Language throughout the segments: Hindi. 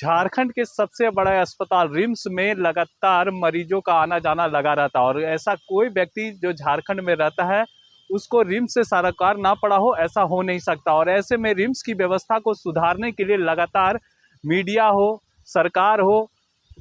झारखंड के सबसे बड़े अस्पताल रिम्स में लगातार मरीजों का आना जाना लगा रहता है और ऐसा कोई व्यक्ति जो झारखंड में रहता है उसको रिम्स से सरोकार ना पड़ा हो, ऐसा हो नहीं सकता। और ऐसे में रिम्स की व्यवस्था को सुधारने के लिए लगातार मीडिया हो, सरकार हो,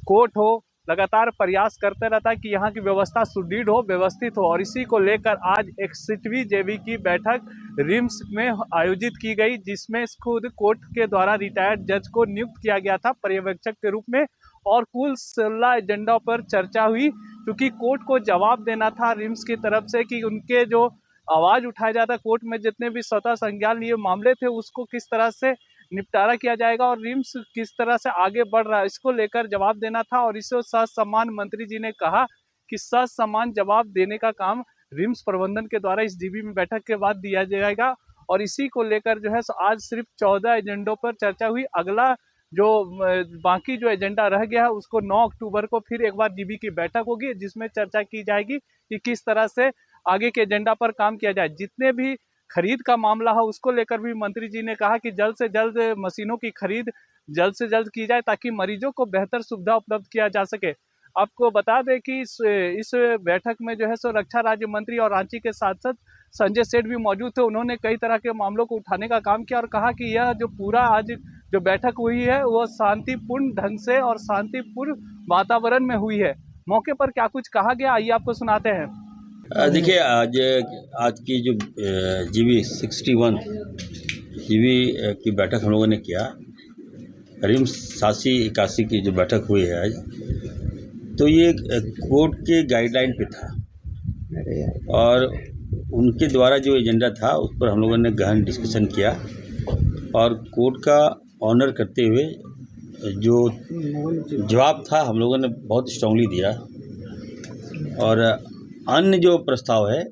कोर्ट हो, लगातार प्रयास करते रहता है कि यहाँ की व्यवस्था सुदृढ़ हो, व्यवस्थित हो। और इसी को लेकर आज 61वीं जेबी की बैठक रिम्स में आयोजित की गई, जिसमें खुद कोर्ट के द्वारा रिटायर्ड जज को नियुक्त किया गया था पर्यवेक्षक के रूप में। और कुल 16 एजेंडा पर चर्चा हुई, क्योंकि कोर्ट को जवाब देना था रिम्स की तरफ से कि उनके जो आवाज़ उठाया जाता है कोर्ट में, जितने भी स्वतः संज्ञान लिए मामले थे उसको किस तरह से निपटारा किया जाएगा और रिम्स किस तरह से आगे बढ़ रहा है, इसको लेकर जवाब देना था। और इसे ससम्मान मंत्री जी ने कहा कि ससम्मान जवाब देने का काम रिम्स प्रबंधन के द्वारा इस जीबी में बैठक के बाद दिया जाएगा। और इसी को लेकर जो है आज सिर्फ 14 एजेंडों पर चर्चा हुई। अगला जो बाकी जो एजेंडा रह गया है उसको 9 अक्टूबर को फिर एक बार जीबी की बैठक होगी, जिसमें चर्चा की जाएगी कि किस तरह से आगे के एजेंडा पर काम किया जाए। जितने भी खरीद का मामला है उसको लेकर भी मंत्री जी ने कहा कि जल्द से जल्द मशीनों की खरीद जल्द से जल्द की जाए, ताकि मरीजों को बेहतर सुविधा उपलब्ध किया जा सके। आपको बता दें कि इस बैठक में जो है सो रक्षा राज्य मंत्री और रांची के सांसद संजय सेठ भी मौजूद थे। उन्होंने कई तरह के मामलों को उठाने का काम किया और कहा कि यह जो पूरा आज जो बैठक हुई है वो शांतिपूर्ण ढंग से और शांतिपूर्ण वातावरण में हुई है। मौके पर क्या कुछ कहा गया, आइए आपको सुनाते हैं। देखिए, आज की जो जीबी 61 जीबी की बैठक हम लोगों ने किया, रिम्स 87-81 की जो बैठक हुई है आज, तो ये कोर्ट के गाइडलाइन पे था और उनके द्वारा जो एजेंडा था उस पर हम लोगों ने गहन डिस्कशन किया और कोर्ट का ऑनर करते हुए जो जवाब था हम लोगों ने बहुत स्ट्रांगली दिया। और अन्य जो प्रस्ताव है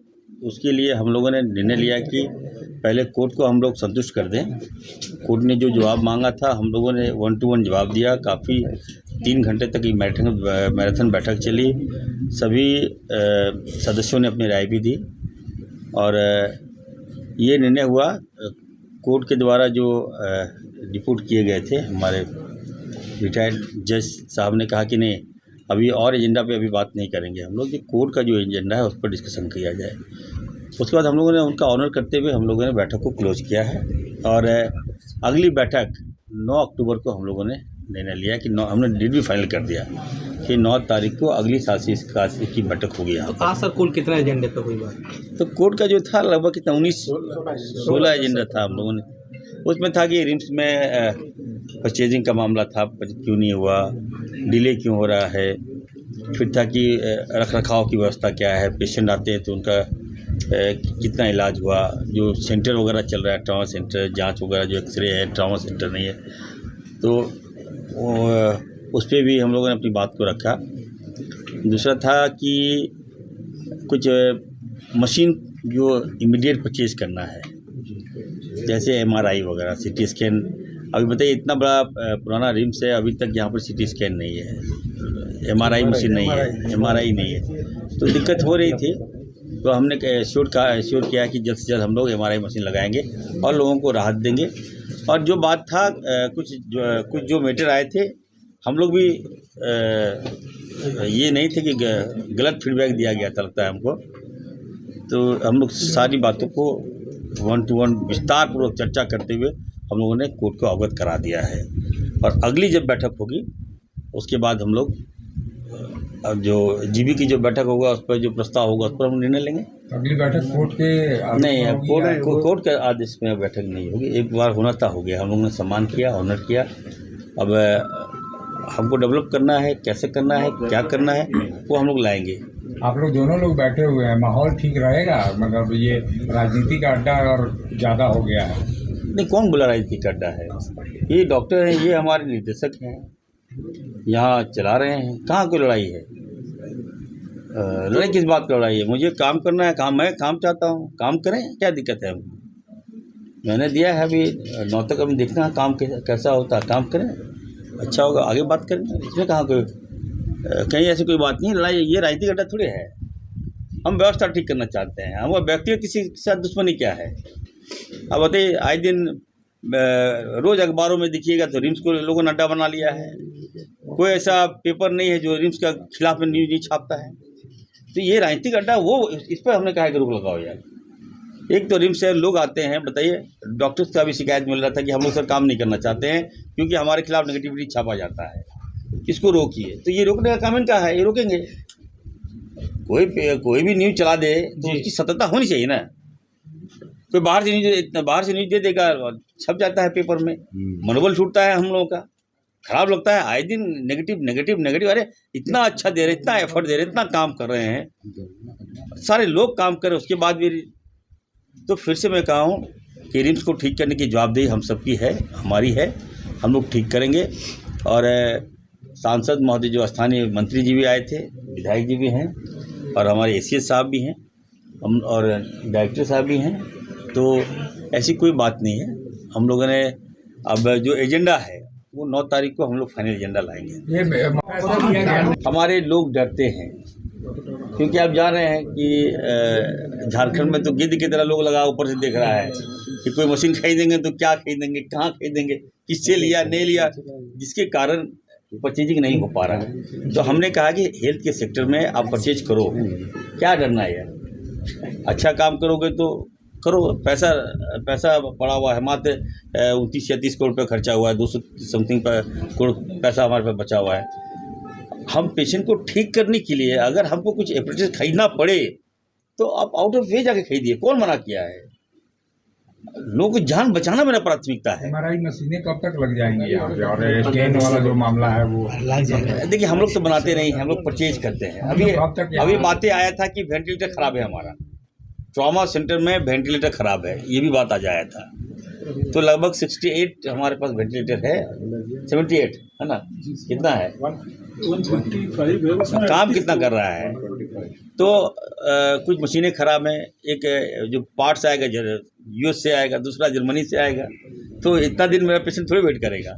उसके लिए हम लोगों ने निर्णय लिया कि पहले कोर्ट को हम लोग संतुष्ट कर दें। कोर्ट ने जो जवाब मांगा था हम लोगों ने 1 to 1 जवाब दिया। काफ़ी 3 घंटे तक ये मैराथन बैठक चली। सभी सदस्यों ने अपनी राय भी दी और ये निर्णय हुआ। कोर्ट के द्वारा जो रिपोर्ट किए गए थे, हमारे रिटायर्ड जज साहब ने कहा कि नहीं, अभी और एजेंडा पे अभी बात नहीं करेंगे हम लोग, कि कोर्ट का जो एजेंडा है उस पर डिस्कशन किया जाए। उसके बाद हम लोगों ने उनका ऑनर करते हुए हम लोगों ने बैठक को क्लोज किया है और अगली बैठक 9 अक्टूबर को हम लोगों ने निर्णय लिया कि हमने डेट भी फाइनल कर दिया कि 9 तारीख को अगली 87 की बैठक होगी यहाँ। तो आज सर कुल कितना एजेंडे पे हुई बात? तो कोर्ट का जो था लगभग कितना 16 एजेंडा था हम लोगों ने। उसमें था कि रिम्स में परचेजिंग का मामला था, क्यों नहीं हुआ, डिले क्यों हो रहा है। फिर था कि रख रखाव की व्यवस्था क्या है, पेशेंट आते हैं तो उनका कितना इलाज हुआ, जो सेंटर वगैरह चल रहा है, ट्रॉमा सेंटर, जांच वगैरह जो एक्सरे है, ट्रॉमा सेंटर नहीं है, तो उस पर भी हम लोगों ने अपनी बात को रखा। दूसरा था कि कुछ मशीन जो इमीडिएट परचेज करना है, जैसे MRI वगैरह, CT स्कैन। अभी बताइए, इतना बड़ा पुराना रिम्स है, अभी तक यहाँ पर CT स्कैन नहीं है, MRI मशीन नहीं है, MRI नहीं है, तो दिक्कत हो रही थी। तो हमने श्योर किया कि जल्द से जल्द हम लोग MRI मशीन लगाएंगे और लोगों को राहत देंगे। और जो बात था, कुछ जो मैटर आए थे, हम लोग भी ये नहीं थे कि गलत फीडबैक दिया गया था, लगता है हमको। तो हम लोग सारी बातों को 1 to 1 विस्तार पूर्वक चर्चा करते हुए हम लोगों ने कोर्ट को अवगत करा दिया है। और अगली जब बैठक होगी उसके बाद हम लोग अब जो जीबी की जो बैठक होगा उस पर जो प्रस्ताव होगा उस पर हम निर्णय लेंगे। अगली बैठक कोर्ट के नहीं, कोर्ट के आदेश में बैठक नहीं होगी। एक बार होना था, हो गया, हम लोगों ने सम्मान किया, ऑनर किया। अब हमको डेवलप करना है, कैसे करना है, क्या करना है, वो हम लोग लाएंगे। आप लोग दोनों लोग बैठे हुए हैं, माहौल ठीक रहेगा? मतलब ये राजनीति का अड्डा और ज़्यादा हो गया है? नहीं, कौन बोला राजनीति का अड्डा है? ये डॉक्टर हैं, ये हमारे निर्देशक हैं, यहाँ चला रहे हैं। कहाँ कोई लड़ाई है? लड़ाई किस बात की लड़ाई है? मुझे काम करना है, मैं काम चाहता हूँ, काम करें, क्या दिक्कत है? मैंने दिया है, अभी 9 तक अभी देखना है काम कैसा होता है, काम करें, अच्छा होगा, आगे बात करेंगे। इसमें कहाँ कोई कहीं ऐसी कोई बात नहीं। लड़ाई ये राजनीतिक अड्डा थोड़ी है। हम व्यवस्था ठीक करना चाहते हैं। हम व्यक्तिगत किसी के साथ दुश्मनी क्या है? अब बताइए, आए दिन रोज अखबारों में दिखिएगा तो रिम्स को लोगों ने अड्डा बना लिया है। कोई ऐसा पेपर नहीं है जो रिम्स का खिलाफ में न्यूज नहीं छापता है। तो ये राजनीतिक अड्डा, वो इस पर हमने कहा कि रोक लगाओ यार। एक तो रिम्स से लोग आते हैं, बताइए, डॉक्टर्स का भी शिकायत मिल रहा था कि हम लोग सर काम नहीं करना चाहते हैं क्योंकि हमारे खिलाफ नेगेटिविटी छापा जाता है, इसको रोकिए। तो ये रोकने का काम इनका है, ये रोकेंगे। कोई भी न्यूज चला दे तो उसकी सत्यता होनी चाहिए ना। कोई बाहर से न्यूज दे देगा, छप जाता है पेपर में, मनोबल छूटता है हम लोगों का, खराब लगता है। आए दिन नेगेटिव नेगेटिव नेगेटिव। अरे इतना अच्छा दे रहे, इतना एफर्ट दे रहे, इतना काम कर रहे हैं, सारे लोग काम कर रहे, उसके बाद भी। तो फिर से मैं कहा हूँ कि रिम्स को ठीक करने की जवाबदेही हम सबकी है, हमारी है, हम लोग ठीक करेंगे। और सांसद महोदय जो स्थानीय मंत्री जी भी आए थे, विधायक जी भी हैं, और हमारे एसीएस साहब भी हैं, हम और डायरेक्टर साहब भी हैं। तो ऐसी कोई बात नहीं है। हम लोगों ने अब जो एजेंडा है वो 9 तारीख को हम लोग फाइनल एजेंडा लाएंगे। हमारे लोग डरते हैं क्योंकि आप जान रहे हैं कि झारखंड में तो गिद्ध की तरह लोग लगा ऊपर से देख रहा है कि कोई मशीन खरीदेंगे तो क्या खरीदेंगे, कहाँ खरीदेंगे, किससे लिया नहीं लिया, जिसके कारण परचेजिंग नहीं हो पा रहा है। तो हमने कहा कि हेल्थ के सेक्टर में आप परचेज करो, क्या डरना है यार। अच्छा काम करोगे तो करो। पैसा पड़ा हुआ है, मात्र 29-36 करोड़ रुपये खर्चा हुआ है, 200 समथिंग करोड़ पैसा हमारे पास बचा हुआ है। हम पेशेंट को ठीक करने के लिए अगर हमको कुछ एपरेटिस खरीदना पड़े तो आप आउट ऑफ वे जाके खरीदिए, कौन मना किया है। लोगों की जान बचाना मेरा प्राथमिकता है। MRI मशीनें कब तक लग जाएंगी यहाँ पे, और स्कैन वाला जो मामला है वो लग जाएगा। देखिए, हम लोग तो बनाते नहीं हैं, हम लोग परचेज करते हैं। अभी बातें आया था कि वेंटिलेटर खराब है, हमारा ट्रॉमा सेंटर में वेंटिलेटर खराब है, ये भी बात आज आया था। तो लगभग 68 हमारे पास वेंटिलेटर है, 78 है ना, कितना है 125 है उसमें। काम कितना कर रहा है। तो कुछ मशीनें खराब हैं, एक जो पार्ट्स आएगा US से आएगा, दूसरा जर्मनी से आएगा, तो इतना दिन मेरा पेशेंट थोड़ी वेट करेगा।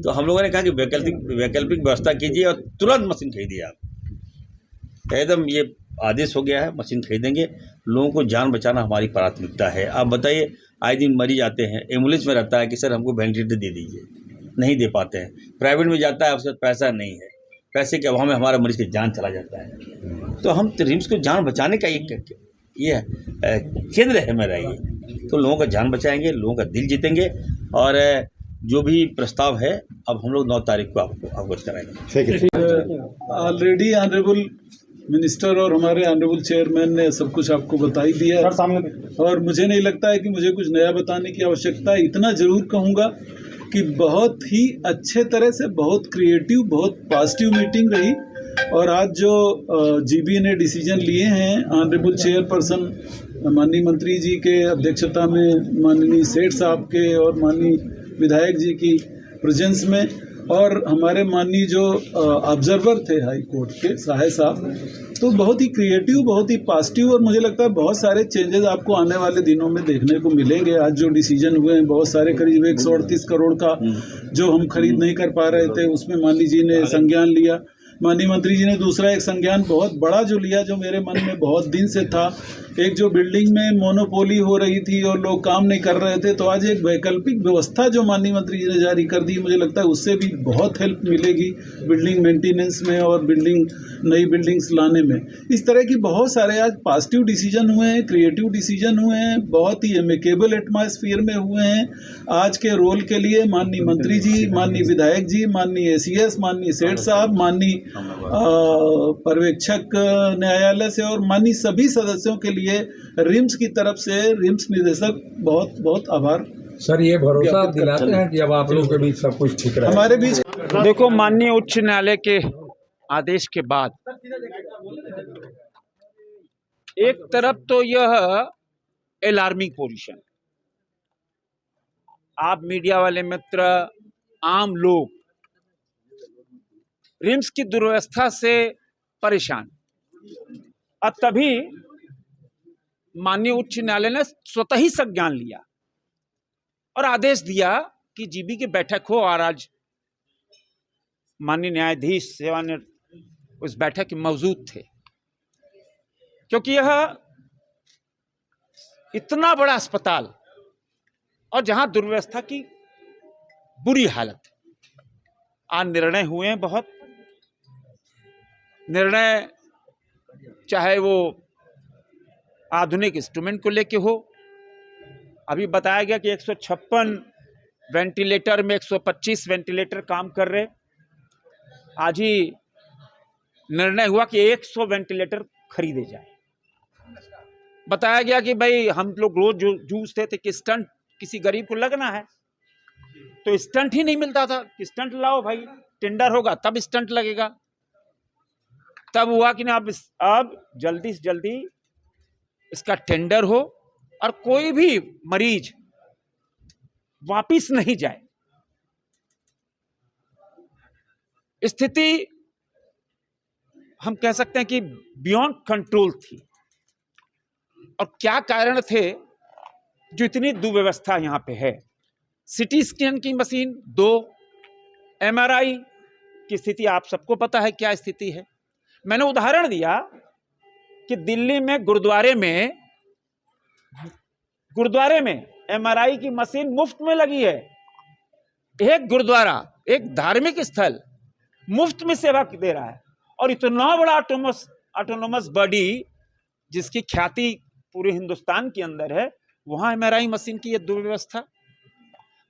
तो हम लोगों ने कहा कि वैकल्पिक व्यवस्था कीजिए और तुरंत मशीन खरीदिए। आप एकदम ये आदेश हो गया है, मशीन खरीदेंगे। लोगों को जान बचाना हमारी प्राथमिकता है। आप बताइए, आए दिन मरीज आते हैं, एम्बुलेंस में रहता है कि सर हमको वेंटिलेटर दे दीजिए, नहीं दे पाते हैं। प्राइवेट में जाता है, उसके पैसा नहीं है, पैसे के अभाव में हमारा मरीज की जान चला जाता है। तो हम रिम्स को जान बचाने का ये केंद्र है मेरा ये। तो लोगों का जान बचाएंगे, लोगों का दिल जीतेंगे, और जो भी प्रस्ताव है अब हम लोग 9 तारीख को आपको अवगत कराएंगे। ऑलरेडी ऑनरेबल मिनिस्टर और हमारे ऑनरेबल चेयरमैन ने सब कुछ आपको बता ही दिया है, और मुझे नहीं लगता है कि मुझे कुछ नया बताने की आवश्यकता है। इतना ज़रूर कहूँगा कि बहुत ही अच्छे तरह से, बहुत क्रिएटिव, बहुत पॉजिटिव मीटिंग रही। और आज जो जीबी ने डिसीजन लिए हैं, ऑनरेबल चेयरपर्सन माननीय मंत्री जी के अध्यक्षता में, माननीय सेठ साहब के और माननीय विधायक जी की प्रेजेंस में, और हमारे माननीय जो ऑब्जर्वर थे हाई कोर्ट के साहे साहब, तो बहुत ही क्रिएटिव, बहुत ही पॉजिटिव, और मुझे लगता है बहुत सारे चेंजेस आपको आने वाले दिनों में देखने को मिलेंगे। आज जो डिसीजन हुए हैं, बहुत सारे, करीब 138 करोड़ का जो हम खरीद नहीं कर पा रहे थे, उसमें माननीय जी ने संज्ञान लिया। माननीय मंत्री जी ने दूसरा एक संज्ञान बहुत बड़ा जो लिया, जो मेरे मन में बहुत दिन से था। एक जो बिल्डिंग में मोनोपोली हो रही थी और लोग काम नहीं कर रहे थे, तो आज एक वैकल्पिक व्यवस्था जो माननीय मंत्री जी ने जारी कर दी, मुझे लगता है उससे भी बहुत हेल्प मिलेगी बिल्डिंग मेंटेनेंस में और नई बिल्डिंग्स लाने में। इस तरह की बहुत सारे आज पॉजिटिव डिसीजन हुए हैं, क्रिएटिव डिसीजन हुए हैं, बहुत ही एमिकेबल एटमॉस्फेयर में हुए हैं। आज के रोल के लिए माननीय मंत्री जी, माननीय विधायक जी, माननीय एसीएस, माननीय सेठ साहब, माननीय पर्यवेक्षक न्यायालय से और माननीय सभी सदस्यों के लिए रिम्स की तरफ से रिम्स निदेशक बहुत बहुत आभार। सर, ये भरोसा दिलाते हैं कि अब आप लोगों के बीच सब कुछ ठीक रहे हमारे बीच। देखो, माननीय उच्च न्यायालय के आदेश के बाद एक तरफ तो यह अलार्मिंग पोजीशन, आप मीडिया वाले मित्र, आम लोग रिम्स की दुर्व्यवस्था से परेशान, और तभी माननीय उच्च न्यायालय ने स्वतः ही संज्ञान लिया और आदेश दिया कि जीबी की बैठक हो। और आज माननीय न्यायाधीश सेवानिवृत्त उस बैठक में मौजूद थे, क्योंकि यह इतना बड़ा अस्पताल और जहां दुर्व्यवस्था की बुरी हालत है। आज निर्णय हुए हैं बहुत, निर्णय चाहे वो आधुनिक इंस्ट्रूमेंट को लेके हो। अभी बताया गया कि 156 वेंटिलेटर में 125 वेंटिलेटर काम कर रहे। आज ही निर्णय हुआ कि 100 वेंटिलेटर खरीदे जाए। बताया गया कि भाई हम लोग रोज जूझते थे कि स्टंट किसी गरीब को लगना है तो स्टंट ही नहीं मिलता था कि स्टंट लाओ भाई, टेंडर होगा तब स्टंट लगेगा। तब हुआ कि ना अब जल्दी से जल्दी इसका टेंडर हो और कोई भी मरीज वापिस नहीं जाए। स्थिति हम कह सकते हैं कि बियॉन्ड कंट्रोल थी। और क्या कारण थे जो इतनी दुर्व्यवस्था यहां पे है। सिटी स्कैन की मशीन 2, MRI की स्थिति आप सबको पता है क्या स्थिति है। मैंने उदाहरण दिया कि दिल्ली में गुरुद्वारे में MRI की मशीन मुफ्त में लगी है। एक गुरुद्वारा, एक धार्मिक स्थल मुफ्त में सेवा दे रहा है और इतना बड़ा ऑटोनोमस बॉडी जिसकी ख्याति पूरे हिंदुस्तान के अंदर है, वहां MRI मशीन की यह दुर्व्यवस्था।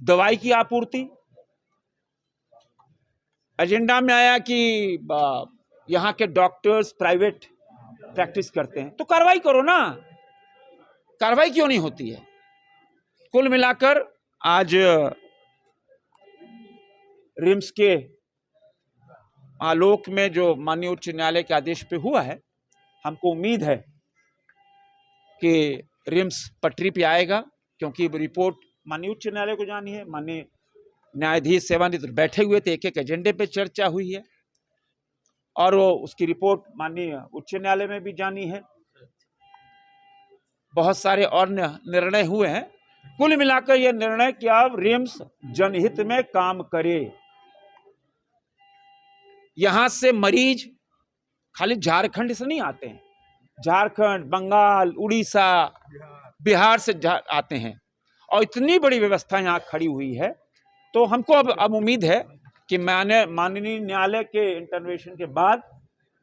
दवाई की आपूर्ति, एजेंडा में आया कि यहाँ के डॉक्टर्स प्राइवेट प्रैक्टिस करते हैं तो कार्रवाई करो ना, कार्रवाई क्यों नहीं होती है। कुल मिलाकर आज रिम्स के आलोक में जो माननीय उच्च न्यायालय के आदेश पे हुआ है, हमको उम्मीद है कि रिम्स पटरी पे आएगा, क्योंकि रिपोर्ट माननीय उच्च न्यायालय को जानी है। माननीय न्यायाधीश सेवानिवृत्त बैठे हुए थे, एक एजेंडे पे चर्चा हुई है और वो उसकी रिपोर्ट माननीय उच्च न्यायालय में भी जानी है। बहुत सारे और निर्णय हुए हैं। कुल मिलाकर यह निर्णय कि अब रिम्स जनहित में काम करे। यहां से मरीज खाली झारखंड से नहीं आते हैं, झारखंड, बंगाल, उड़ीसा, बिहार से आते हैं और इतनी बड़ी व्यवस्था यहाँ खड़ी हुई है। तो हमको अब उम्मीद है कि माननीय न्यायालय के इंटरवेंशन के बाद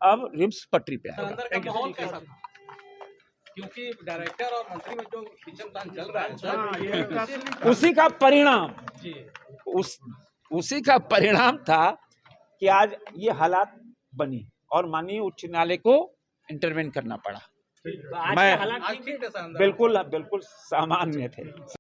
अब रिम्स पटरी पे आएगा। क्योंकि डायरेक्टर और मंत्री में जो खींचतान चल रहा है उसी का परिणाम उसी का परिणाम था कि आज ये हालात बनी और माननीय उच्च न्यायालय को इंटरवेन करना पड़ा। मैं बिल्कुल सामान्य थे।